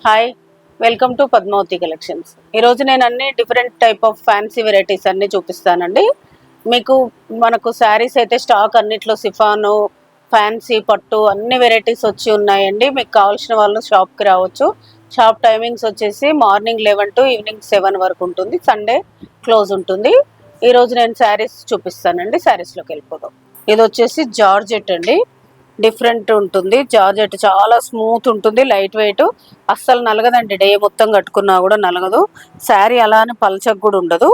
Hi, welcome to Padmavathi collections. ఈరోజు నేను అన్ని different type of fancy varieties అన్నీ చూపిస్తానండి. మీకు మనకు శారీస్ అయితే స్టాక్ అన్నిట్లో సిఫాను, ఫ్యాన్సీ, పట్టు అన్ని వెరైటీస్ వచ్చి ఉన్నాయండి. మీకు కావాల్సిన వాళ్ళు షాప్కి రావచ్చు. షాప్ టైమింగ్స్ వచ్చేసి మార్నింగ్ 11 to ఈవినింగ్ 7 వరకు ఉంటుంది. సండే క్లోజ్ ఉంటుంది. ఈరోజు నేను శారీస్ చూపిస్తానండి. శారీస్లోకి వెళ్ళిపోదాం. ఇది వచ్చేసి జార్జెట్ అండి. డిఫరెంట్ ఉంటుంది. జార్జెట్ చాలా స్మూత్ ఉంటుంది, లైట్ వెయిట్, అస్సలు నలగదండి. డే మొత్తం కట్టుకున్నా కూడా నలగదు. శారీ అలానే పల్చగా కూడా ఉండదు.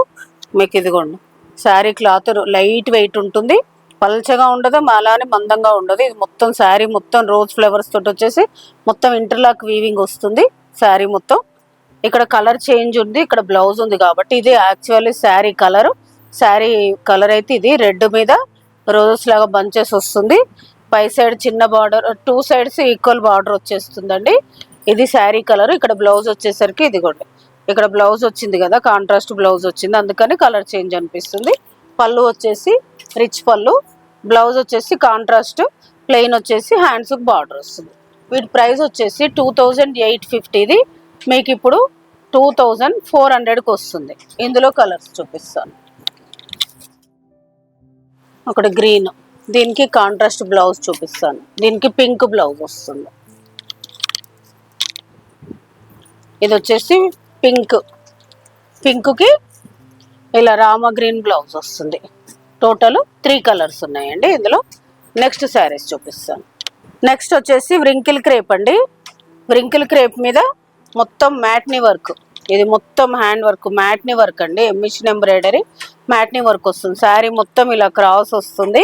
మీకు ఇదిగోండి, శారీ క్లాత్ లైట్ వెయిట్ ఉంటుంది, పల్చగా ఉండదు, అలానే మందంగా ఉండదు. ఇది మొత్తం శారీ మొత్తం రోజ్ ఫ్లవర్స్ తోటి వచ్చేసి మొత్తం ఇంటర్లాక్ వీవింగ్ వస్తుంది. శారీ మొత్తం ఇక్కడ కలర్ చేంజ్ ఉంది, ఇక్కడ బ్లౌజ్ ఉంది కాబట్టి ఇది actually sari colour. Sari colour అయితే ఇది రెడ్ మీద రోజెస్ లాగా బంచెస్ వస్తుంది. పై సైడ్ చిన్న బార్డర్, 2 సైడ్స్ ఈక్వల్ బార్డర్ వచ్చేస్తుందండి. ఇది శారీ కలర్. ఇక్కడ బ్లౌజ్ వచ్చేసరికి ఇదిగోండి, ఇక్కడ బ్లౌజ్ వచ్చింది కదా, కాంట్రాస్ట్ బ్లౌజ్ వచ్చింది, అందుకని కలర్ చేంజ్ అనిపిస్తుంది. పళ్ళు వచ్చేసి రిచ్ పళ్ళు, బ్లౌజ్ వచ్చేసి కాంట్రాస్ట్ ప్లెయిన్ వచ్చేసి హ్యాండ్స్కి బార్డర్ వస్తుంది. వీటి ప్రైస్ వచ్చేసి 2850. ఇది మీకు ఇప్పుడు 2400కి వస్తుంది. ఇందులో కలర్స్ చూపిస్తాను. ఒకటి గ్రీన్, దీనికి కాంట్రాస్ట్ బ్లౌజ్ చూపిస్తాను. దీనికి పింక్ బ్లౌజ్ వస్తుంది. ఇది వచ్చేసి పింక్, పింక్కి ఇలా రామ గ్రీన్ బ్లౌజ్ వస్తుంది. టోటల్ 3 కలర్స్ ఉన్నాయండి ఇందులో. నెక్స్ట్ శారీస్ చూపిస్తాను. నెక్స్ట్ వచ్చేసి వ్రింకిల్ క్రేప్ అండి. వ్రింకిల్ క్రేప్ మీద మొత్తం మ్యాట్నీ వర్క్, ఇది మొత్తం హ్యాండ్ వర్క్, మ్యాట్నీ వర్క్ అండి. మిషన్ ఎంబ్రాయిడరీ మ్యాట్నీ వర్క్ వస్తుంది. శారీ మొత్తం ఇలా క్రాస్ వస్తుంది,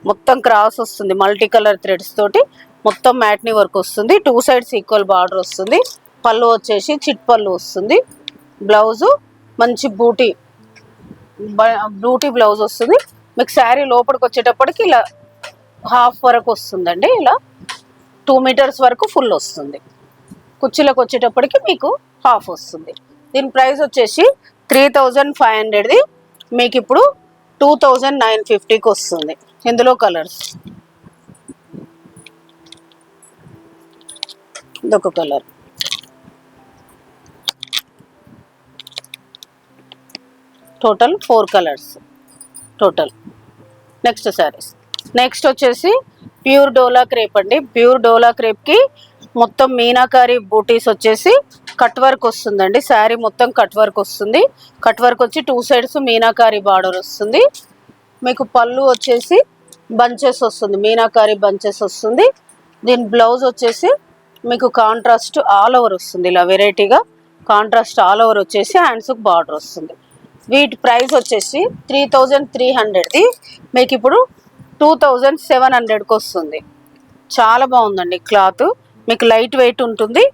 మొత్తం క్రాస్ వస్తుంది, మల్టీ కలర్ థ్రెడ్స్ తోటి మొత్తం మ్యాట్నీ వర్క్ వస్తుంది. 2 సైడ్స్ ఈక్వల్ బార్డర్ వస్తుంది. పళ్ళు వచ్చేసి చిట్ పళ్ళు వస్తుంది. బ్లౌజు మంచి బూటీ బ్లౌజ్ వస్తుంది. మీకు శారీ లోపలికి వచ్చేటప్పటికి ఇలా హాఫ్ వరకు వస్తుందండి. ఇలా 2 మీటర్స్ వరకు ఫుల్ వస్తుంది. కుర్చీలకు వచ్చేటప్పటికి మీకు హాఫ్ వస్తుంది. దీని ప్రైస్ వచ్చేసి 3500ది మీకు ఇప్పుడు 2950కి వస్తుంది. ఇందులో కలర్స్, ఇదొక colour, total 4 colours total. Next saris. Next వచ్చేసి ప్యూర్ డోలా క్రేప్ అండి. ప్యూర్ డోలా క్రేప్కి మొత్తం మీనాకారి బూటీస్ వచ్చేసి కట్ వర్క్ వస్తుందండి. శారీ మొత్తం కట్ వర్క్ వస్తుంది. కట్ వర్క్ వచ్చి 2 సైడ్స్ మీనాకారి బార్డర్ వస్తుంది. మీకు పళ్ళు వచ్చేసి బంచెస్ వస్తుంది, మీనాకారి బంచెస్ వస్తుంది. దీని బ్లౌజ్ వచ్చేసి మీకు కాంట్రాస్ట్ ఆల్ ఓవర్ వస్తుంది. ఇలా వెరైటీగా కాంట్రాస్ట్ ఆల్ ఓవర్ వచ్చేసి హ్యాండ్స్కి బార్డర్ వస్తుంది. వీటి ప్రైస్ వచ్చేసి 3300ది మీకు ఇప్పుడు 2700కి వస్తుంది. చాలా బాగుందండి క్లాత్. మీకు లైట్ వెయిట్ ఉంటుంది,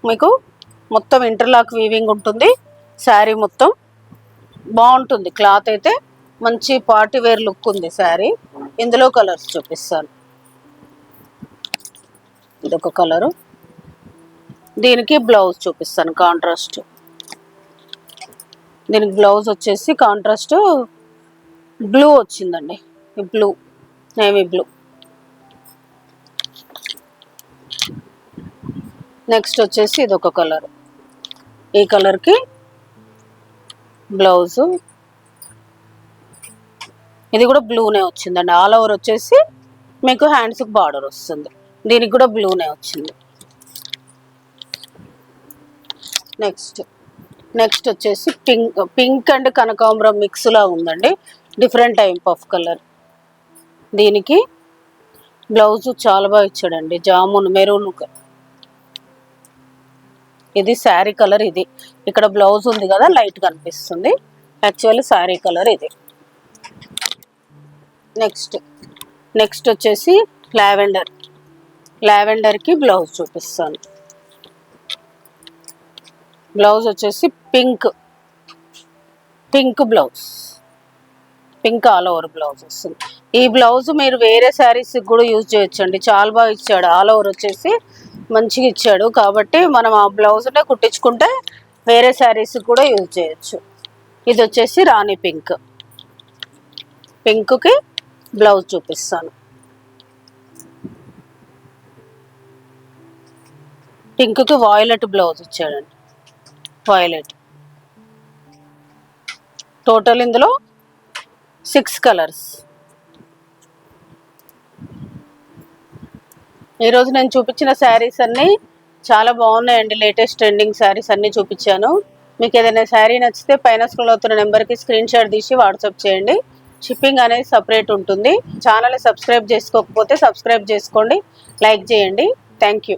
మీకు మొత్తం ఇంటర్లాక్ వీవింగ్ ఉంటుంది. శారీ మొత్తం బాగుంటుంది. క్లాత్ అయితే మంచి పార్టీ వేర్ లుక్ ఉంది శారీ. ఇందులో కలర్స్ చూపిస్తాను. ఇదొక కలరు, దీనికి బ్లౌజ్ చూపిస్తాను కాంట్రాస్ట్. దీనికి బ్లౌజ్ వచ్చేసి కాంట్రాస్ట్ బ్లూ వచ్చిందండి. ఈ బ్లూ, నేవీ బ్లూ. నెక్స్ట్ వచ్చేసి ఇదొక కలర్, ఈ కలర్కి బ్లౌజు, ఇది కూడా బ్లూనే వచ్చిందండి. ఆల్ ఓవర్ వచ్చేసి మీకు హ్యాండ్స్కి బార్డర్ వస్తుంది. దీనికి కూడా బ్లూనే వచ్చింది. నెక్స్ట్ వచ్చేసి పింక్ అండ్ కనకాంబరం మిక్స్లా ఉందండి. Different type of colour. దీనికి బ్లౌజు చాలా బాగా ఇచ్చాడండి, జామున్ మెరూన్. ఇది శారీ కలర్. ఇది ఇక్కడ బ్లౌజ్ ఉంది కదా, లైట్ కనిపిస్తుంది. యాక్చువల్లీ శారీ కలర్ ఇది. నెక్స్ట్ వచ్చేసి లావెండర్కి బ్లౌజ్ చూపిస్తాను. బ్లౌజ్ వచ్చేసి pink blouse, pink all over blouse వస్తుంది. ఈ బ్లౌజ్ మీరు వేరే శారీస్కి కూడా యూజ్ చేయొచ్చండి. చాలా బాగా ఇచ్చాడు, ఆల్ ఓవర్ వచ్చేసి మంచిగా ఇచ్చాడు. కాబట్టి మనం ఆ బ్లౌజ్నే కుట్టించుకుంటే వేరే శారీస్కి కూడా యూజ్ చేయొచ్చు. ఇది వచ్చేసి రాణి పింక్కి బ్లౌజ్ చూపిస్తాను. పింక్కి వాయిలెట్ బ్లౌజ్ ఇచ్చాడండి, వాయిలెట్. టోటల్ ఇందులో 6 కలర్స్. ఈరోజు నేను చూపించిన శారీస్ అన్నీ చాలా బాగున్నాయండి. లేటెస్ట్ ట్రెండింగ్ శారీస్ అన్నీ చూపించాను. మీకు ఏదైనా శారీ నచ్చితే పైన స్క్రోల్ అవుతున్న నెంబర్కి స్క్రీన్ షాట్ తీసి వాట్సాప్ చేయండి. షిప్పింగ్ అనేది సపరేట్ ఉంటుంది. ఛానల్ సబ్స్క్రైబ్ చేసుకోకపోతే సబ్స్క్రైబ్ చేసుకోండి, లైక్ చేయండి. Thank you.